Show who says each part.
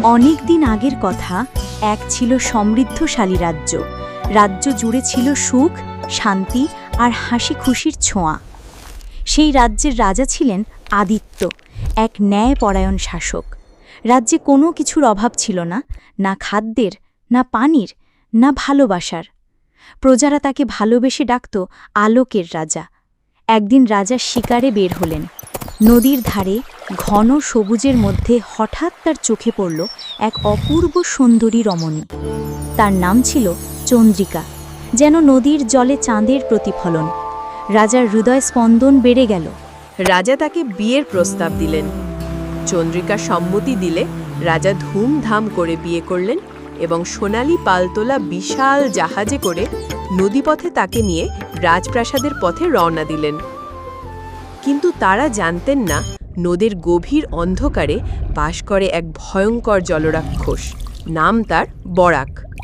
Speaker 1: অনেক দিন আগের কথা। এক ছিল সমৃদ্ধশালী রাজ্য। রাজ্য জুড়ে ছিল সুখ, শান্তি আর হাসি খুশির ছোঁয়া। সেই রাজ্যের রাজা ছিলেন আদিত্য, এক ন্যায়পরায়ণ শাসক। রাজ্যে কোনো কিছুর অভাব ছিল না, না খাদ্যের, না পানির, না ভালোবাসার। প্রজারা তাকে ভালোবেসে ডাকত আলোকের রাজা। একদিন রাজা শিকারে বের হলেন। নদীর ধারে ঘন সবুজের মধ্যে হঠাৎ তার চোখে পড়ল এক অপূর্ব সুন্দরী রমণী। তার নাম ছিল চন্দ্রিকা, যেন নদীর জলে চাঁদের প্রতিফলন। রাজার হৃদয় স্পন্দন বেড়ে গেল।
Speaker 2: রাজা তাকে বিয়ের প্রস্তাব দিলেন। চন্দ্রিকা সম্মতি দিলে রাজা ধুমধাম করে বিয়ে করলেন এবং সোনালী পালতোলা বিশাল জাহাজে করে নদীপথে তাকে নিয়ে রাজপ্রাসাদের পথে রওনা দিলেন। কিন্তু তারা জানতেন না, নদীর গভীর অন্ধকারে বাস করে এক ভয়ঙ্কর জলরাক্ষস, নাম তার বরাক।